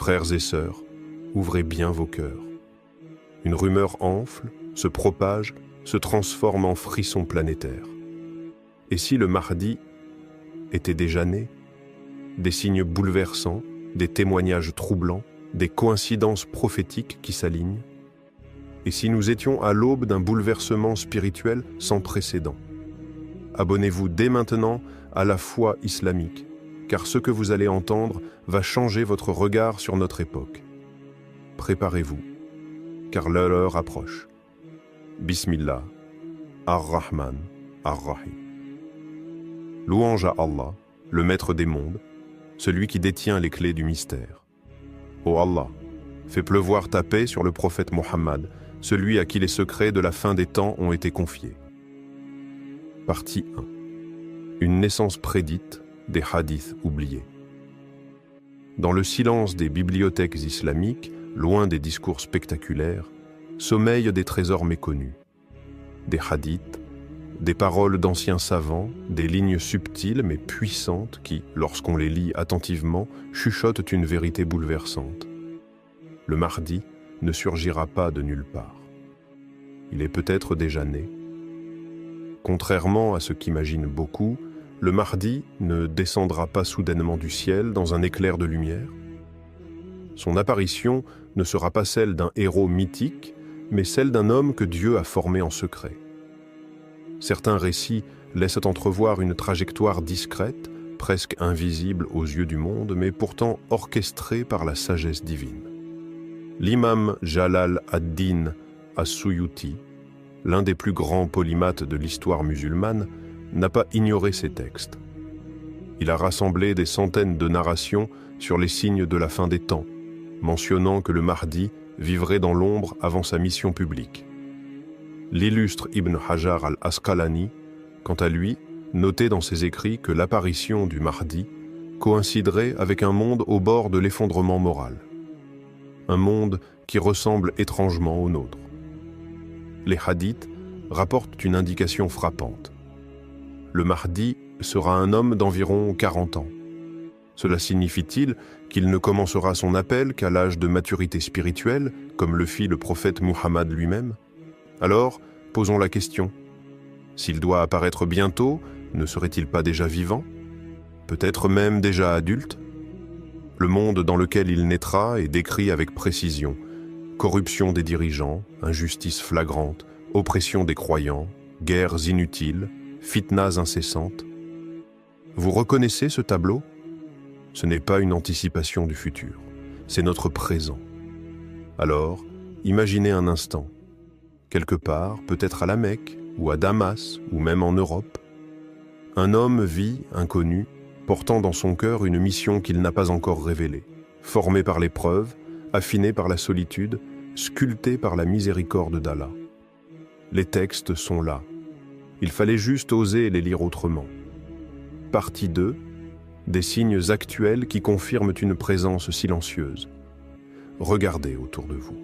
Frères et sœurs, ouvrez bien vos cœurs. Une rumeur enfle, se propage, se transforme en frisson planétaire. Et si le Mahdi était déjà né? Des signes bouleversants, des témoignages troublants, des coïncidences prophétiques qui s'alignent? Et si nous étions à l'aube d'un bouleversement spirituel sans précédent? Abonnez-vous dès maintenant à la foi islamique, car ce que vous allez entendre va changer votre regard sur notre époque. Préparez-vous, car l'heure approche. Bismillah, Ar-Rahman, Ar-Rahim. Louange à Allah, le maître des mondes, celui qui détient les clés du mystère. Ô Allah, fais pleuvoir ta paix sur le prophète Mohammed, celui à qui les secrets de la fin des temps ont été confiés. Partie 1. Une naissance prédite, des hadiths oubliés. Dans le silence des bibliothèques islamiques, loin des discours spectaculaires, sommeillent des trésors méconnus. Des hadiths, des paroles d'anciens savants, des lignes subtiles mais puissantes qui, lorsqu'on les lit attentivement, chuchotent une vérité bouleversante. Le Mahdi ne surgira pas de nulle part. Il est peut-être déjà né. Contrairement à ce qu'imaginent beaucoup, le Mahdi ne descendra pas soudainement du ciel dans un éclair de lumière. Son apparition ne sera pas celle d'un héros mythique, mais celle d'un homme que Dieu a formé en secret. Certains récits laissent entrevoir une trajectoire discrète, presque invisible aux yeux du monde, mais pourtant orchestrée par la sagesse divine. L'imam Jalal ad-Din as-Suyuti, l'un des plus grands polymathes de l'histoire musulmane, n'a pas ignoré ces textes. Il a rassemblé des centaines de narrations sur les signes de la fin des temps, mentionnant que le Mahdi vivrait dans l'ombre avant sa mission publique. L'illustre Ibn Hajar al-Asqalani, quant à lui, notait dans ses écrits que l'apparition du Mahdi coïnciderait avec un monde au bord de l'effondrement moral. Un monde qui ressemble étrangement au nôtre. Les hadiths rapportent une indication frappante. Le Mahdi sera un homme d'environ 40 ans. Cela signifie-t-il qu'il ne commencera son appel qu'à l'âge de maturité spirituelle, comme le fit le prophète Muhammad lui-même? Alors, posons la question. S'il doit apparaître bientôt, ne serait-il pas déjà vivant? Peut-être même déjà adulte? Le monde dans lequel il naîtra est décrit avec précision. Corruption des dirigeants, injustice flagrante, oppression des croyants, guerres inutiles, fitnas incessantes. Vous reconnaissez ce tableau? Ce n'est pas une anticipation du futur, c'est notre présent. Alors, imaginez un instant. Quelque part, peut-être à la Mecque, ou à Damas, ou même en Europe. Un homme vit, inconnu, portant dans son cœur une mission qu'il n'a pas encore révélée, formé par l'épreuve, affiné par la solitude, sculpté par la miséricorde d'Allah. Les textes sont là. Il fallait juste oser les lire autrement. Partie 2. Des signes actuels qui confirment une présence silencieuse. Regardez autour de vous.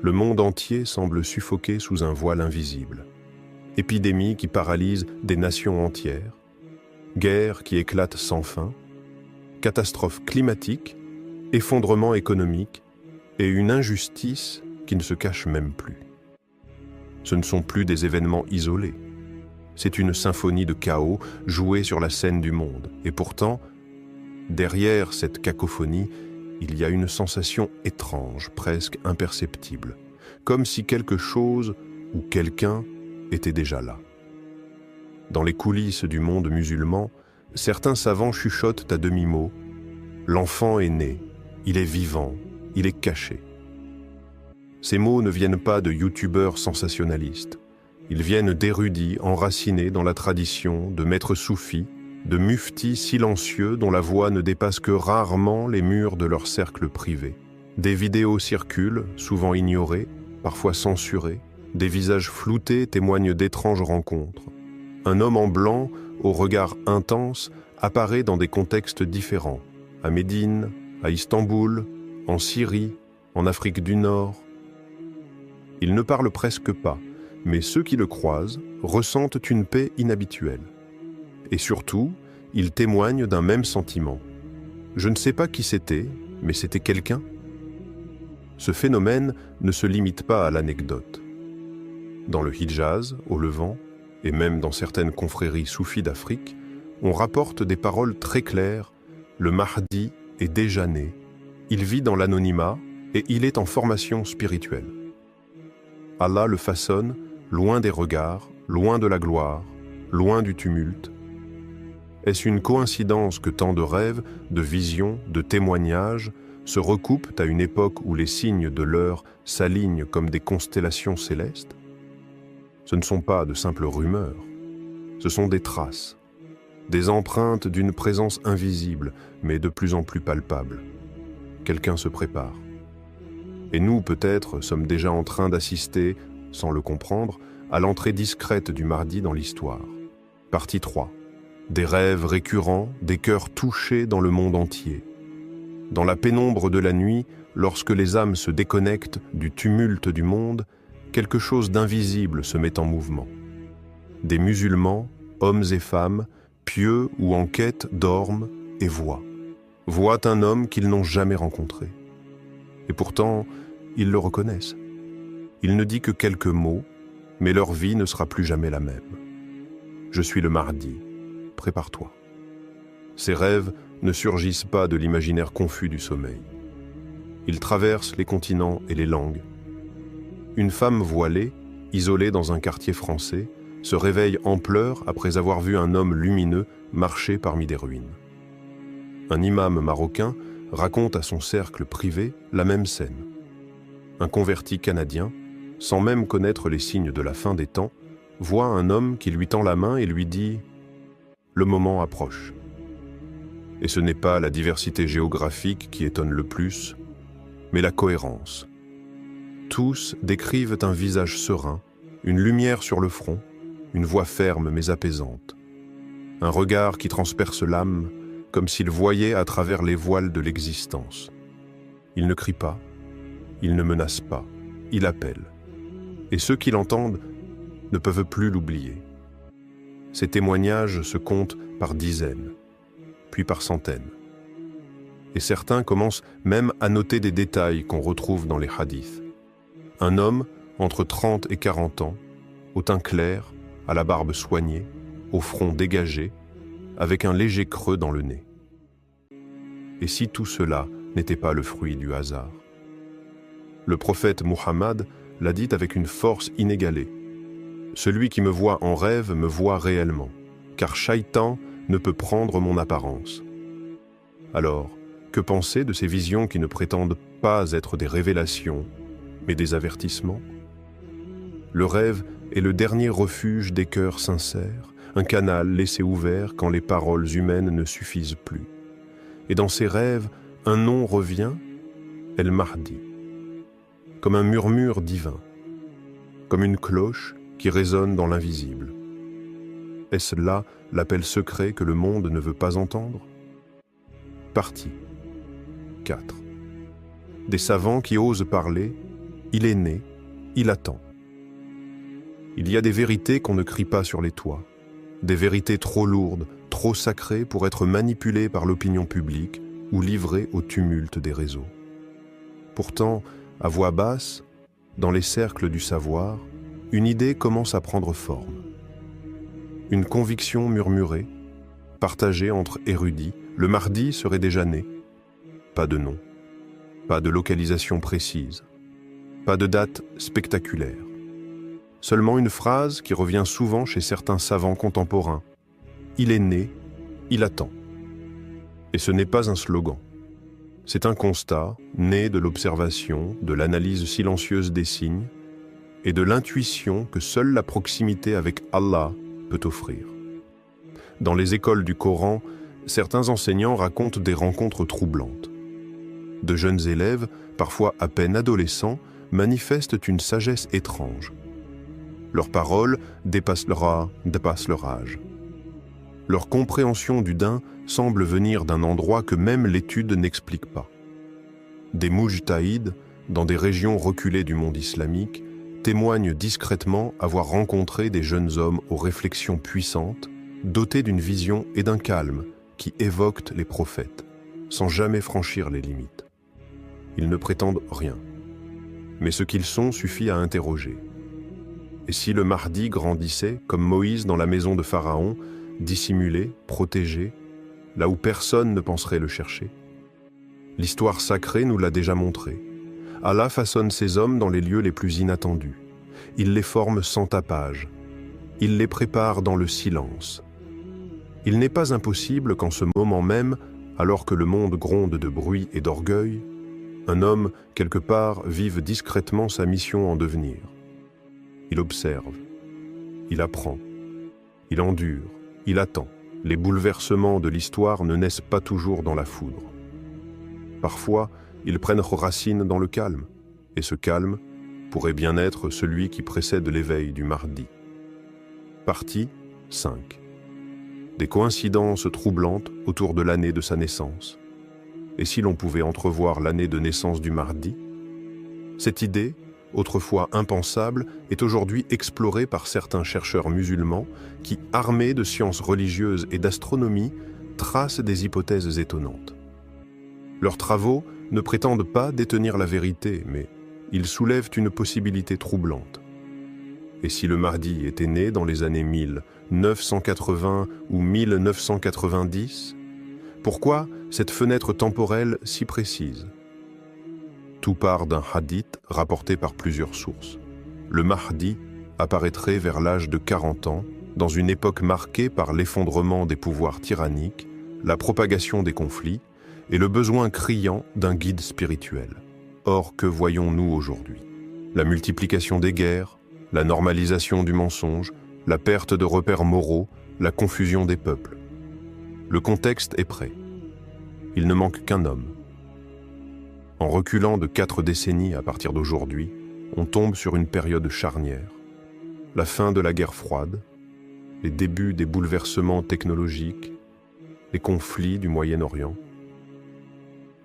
Le monde entier semble suffoqué sous un voile invisible. Épidémies qui paralysent des nations entières. Guerres qui éclatent sans fin. Catastrophes climatiques, effondrement économique et une injustice qui ne se cache même plus. Ce ne sont plus des événements isolés. C'est une symphonie de chaos jouée sur la scène du monde. Et pourtant, derrière cette cacophonie, il y a une sensation étrange, presque imperceptible, comme si quelque chose ou quelqu'un était déjà là. Dans les coulisses du monde musulman, certains savants chuchotent à demi-mot « L'enfant est né, il est vivant, il est caché ». Ces mots ne viennent pas de youtubeurs sensationnalistes. Ils viennent d'érudits enracinés dans la tradition, de maîtres soufis, de muftis silencieux dont la voix ne dépasse que rarement les murs de leur cercle privé. Des vidéos circulent, souvent ignorées, parfois censurées. Des visages floutés témoignent d'étranges rencontres. Un homme en blanc, au regard intense, apparaît dans des contextes différents. À Médine, à Istanbul, en Syrie, en Afrique du Nord. Il ne parle presque pas, mais ceux qui le croisent ressentent une paix inhabituelle. Et surtout, ils témoignent d'un même sentiment. Je ne sais pas qui c'était, mais c'était quelqu'un. Ce phénomène ne se limite pas à l'anecdote. Dans le Hidjaz, au Levant, et même dans certaines confréries soufis d'Afrique, on rapporte des paroles très claires. Le Mahdi est déjà né, il vit dans l'anonymat et il est en formation spirituelle. Allah le façonne loin des regards, loin de la gloire, loin du tumulte. Est-ce une coïncidence que tant de rêves, de visions, de témoignages se recoupent à une époque où les signes de l'heure s'alignent comme des constellations célestes? Ce ne sont pas de simples rumeurs, ce sont des traces, des empreintes d'une présence invisible, mais de plus en plus palpable. Quelqu'un se prépare. Et nous, peut-être, sommes déjà en train d'assister, sans le comprendre, à l'entrée discrète du Mahdi dans l'histoire. Partie 3. Des rêves récurrents, des cœurs touchés dans le monde entier. Dans la pénombre de la nuit, lorsque les âmes se déconnectent du tumulte du monde, quelque chose d'invisible se met en mouvement. Des musulmans, hommes et femmes, pieux ou en quête, dorment et voient un homme qu'ils n'ont jamais rencontré. Et pourtant, ils le reconnaissent. Il ne dit que quelques mots, mais leur vie ne sera plus jamais la même. Je suis le Mahdi, prépare-toi. Ces rêves ne surgissent pas de l'imaginaire confus du sommeil. Ils traversent les continents et les langues. Une femme voilée, isolée dans un quartier français, se réveille en pleurs après avoir vu un homme lumineux marcher parmi des ruines. Un imam marocain raconte à son cercle privé la même scène. Un converti canadien, sans même connaître les signes de la fin des temps, voit un homme qui lui tend la main et lui dit « Le moment approche ». Et ce n'est pas la diversité géographique qui étonne le plus, mais la cohérence. Tous décrivent un visage serein, une lumière sur le front, une voix ferme mais apaisante. Un regard qui transperce l'âme, comme s'il voyait à travers les voiles de l'existence. Il ne crie pas, il ne menace pas, il appelle. Et ceux qui l'entendent ne peuvent plus l'oublier. Ces témoignages se comptent par dizaines, puis par centaines. Et certains commencent même à noter des détails qu'on retrouve dans les hadiths. Un homme entre 30 et 40 ans, au teint clair, à la barbe soignée, au front dégagé, avec un léger creux dans le nez. Et si tout cela n'était pas le fruit du hasard? Le prophète Muhammad l'a dit avec une force inégalée. Celui qui me voit en rêve me voit réellement, car Shaitan ne peut prendre mon apparence. Alors, que penser de ces visions qui ne prétendent pas être des révélations, mais des avertissements? Le rêve est le dernier refuge des cœurs sincères, un canal laissé ouvert quand les paroles humaines ne suffisent plus. Et dans ces rêves, un nom revient, El Mahdi, comme un murmure divin, comme une cloche qui résonne dans l'invisible. Est-ce là l'appel secret que le monde ne veut pas entendre? Partie 4. Des savants qui osent parler, il est né, il attend. Il y a des vérités qu'on ne crie pas sur les toits, des vérités trop lourdes, trop sacrées pour être manipulées par l'opinion publique ou livrées au tumulte des réseaux. Pourtant, à voix basse, dans les cercles du savoir, une idée commence à prendre forme. Une conviction murmurée, partagée entre érudits, le Mahdi serait déjà né. Pas de nom, pas de localisation précise, pas de date spectaculaire. Seulement une phrase qui revient souvent chez certains savants contemporains. Il est né, il attend. Et ce n'est pas un slogan. C'est un constat né de l'observation, de l'analyse silencieuse des signes et de l'intuition que seule la proximité avec Allah peut offrir. Dans les écoles du Coran, certains enseignants racontent des rencontres troublantes. De jeunes élèves, parfois à peine adolescents, manifestent une sagesse étrange. Leurs paroles dépassent leur âge. Leur compréhension du din semble venir d'un endroit que même l'étude n'explique pas. Des mujtahid, dans des régions reculées du monde islamique, témoignent discrètement avoir rencontré des jeunes hommes aux réflexions puissantes, dotés d'une vision et d'un calme qui évoquent les prophètes, sans jamais franchir les limites. Ils ne prétendent rien. Mais ce qu'ils sont suffit à interroger. Et si le Mahdi grandissait, comme Moïse dans la maison de Pharaon, dissimulé, protégé, là où personne ne penserait le chercher? L'histoire sacrée nous l'a déjà montré. Allah façonne ses hommes dans les lieux les plus inattendus. Il les forme sans tapage. Il les prépare dans le silence. Il n'est pas impossible qu'en ce moment même, alors que le monde gronde de bruit et d'orgueil, un homme, quelque part, vive discrètement sa mission en devenir. Il observe, il apprend, il endure, il attend. Les bouleversements de l'histoire ne naissent pas toujours dans la foudre. Parfois, ils prennent racine dans le calme, et ce calme pourrait bien être celui qui précède l'éveil du Mahdi. Partie 5. Des coïncidences troublantes autour de l'année de sa naissance. Et si l'on pouvait entrevoir l'année de naissance du Mahdi? Cette idée, autrefois impensable, est aujourd'hui explorée par certains chercheurs musulmans qui, armés de sciences religieuses et d'astronomie, tracent des hypothèses étonnantes. Leurs travaux ne prétendent pas détenir la vérité, mais ils soulèvent une possibilité troublante. Et si le Mahdi était né dans les années 1980 ou 1990, pourquoi cette fenêtre temporelle si précise? Tout part d'un hadith rapporté par plusieurs sources. Le Mahdi apparaîtrait vers l'âge de 40 ans, dans une époque marquée par l'effondrement des pouvoirs tyranniques, la propagation des conflits et le besoin criant d'un guide spirituel. Or, que voyons-nous aujourd'hui? La multiplication des guerres, la normalisation du mensonge, la perte de repères moraux, la confusion des peuples. Le contexte est prêt. Il ne manque qu'un homme. En reculant de 4 décennies à partir d'aujourd'hui, on tombe sur une période charnière. La fin de la guerre froide, les débuts des bouleversements technologiques, les conflits du Moyen-Orient.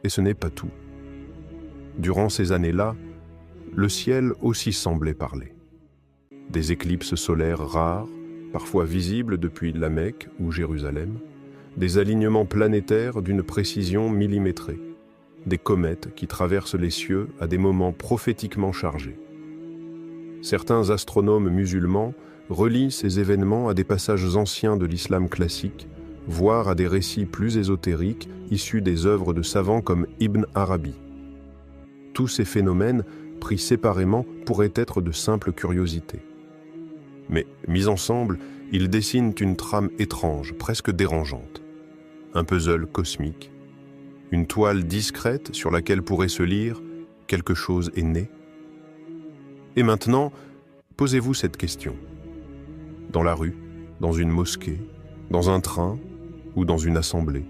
Et ce n'est pas tout. Durant ces années-là, le ciel aussi semblait parler. Des éclipses solaires rares, parfois visibles depuis la Mecque ou Jérusalem, des alignements planétaires d'une précision millimétrée, des comètes qui traversent les cieux à des moments prophétiquement chargés. Certains astronomes musulmans relient ces événements à des passages anciens de l'islam classique, voire à des récits plus ésotériques issus des œuvres de savants comme Ibn Arabi. Tous ces phénomènes, pris séparément, pourraient être de simples curiosités. Mais, mis ensemble, ils dessinent une trame étrange, presque dérangeante. Un puzzle cosmique, une toile discrète sur laquelle pourrait se lire « Quelque chose est né ». Et maintenant, posez-vous cette question. Dans la rue, dans une mosquée, dans un train ou dans une assemblée.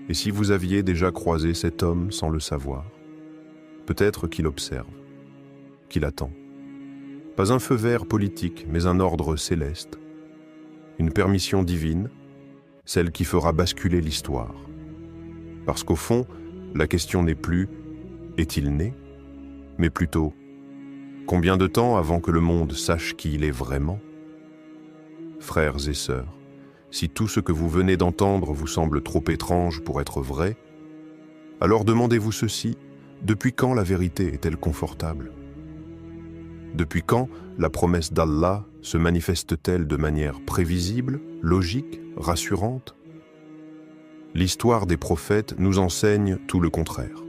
Et si vous aviez déjà croisé cet homme sans le savoir, peut-être qu'il observe, qu'il attend. Pas un feu vert politique, mais un ordre céleste. Une permission divine, celle qui fera basculer l'histoire. Parce qu'au fond, la question n'est plus « est-il né ?», mais plutôt « combien de temps avant que le monde sache qui il est vraiment ?» Frères et sœurs, si tout ce que vous venez d'entendre vous semble trop étrange pour être vrai, alors demandez-vous ceci, depuis quand la vérité est-elle confortable? Depuis quand la promesse d'Allah se manifeste-t-elle de manière prévisible, logique, rassurante? L'histoire des prophètes nous enseigne tout le contraire.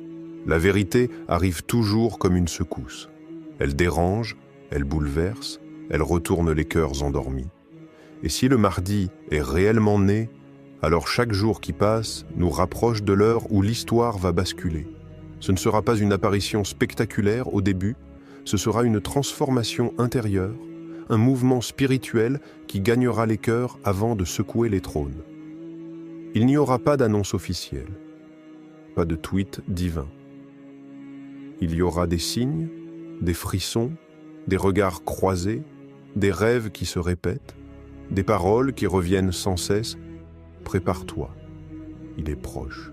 La vérité arrive toujours comme une secousse. Elle dérange, elle bouleverse, elle retourne les cœurs endormis. Et si le Mahdi est réellement né, alors chaque jour qui passe nous rapproche de l'heure où l'histoire va basculer. Ce ne sera pas une apparition spectaculaire au début, ce sera une transformation intérieure, un mouvement spirituel qui gagnera les cœurs avant de secouer les trônes. Il n'y aura pas d'annonce officielle, pas de tweet divin. Il y aura des signes, des frissons, des regards croisés, des rêves qui se répètent, des paroles qui reviennent sans cesse. Prépare-toi, il est proche.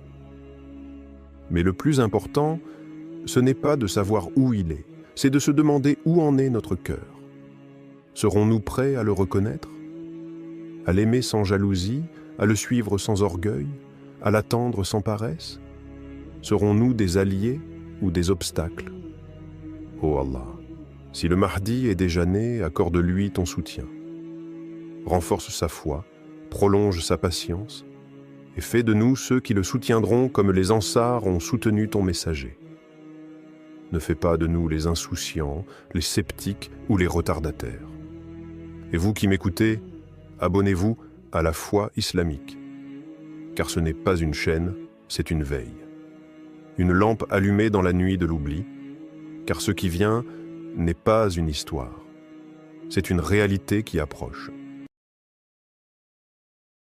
Mais le plus important, ce n'est pas de savoir où il est, c'est de se demander où en est notre cœur. Serons-nous prêts à le reconnaître? À l'aimer sans jalousie, à le suivre sans orgueil, à l'attendre sans paresse? Serons-nous des alliés ou des obstacles? Ô Allah, si le Mahdi est déjà né, accorde-lui ton soutien. Renforce sa foi, prolonge sa patience, et fais de nous ceux qui le soutiendront comme les Ansars ont soutenu ton messager. Ne fais pas de nous les insouciants, les sceptiques ou les retardataires. Et vous qui m'écoutez, abonnez-vous à la foi islamique, car ce n'est pas une chaîne, c'est une veille. Une lampe allumée dans la nuit de l'oubli, car ce qui vient n'est pas une histoire, c'est une réalité qui approche.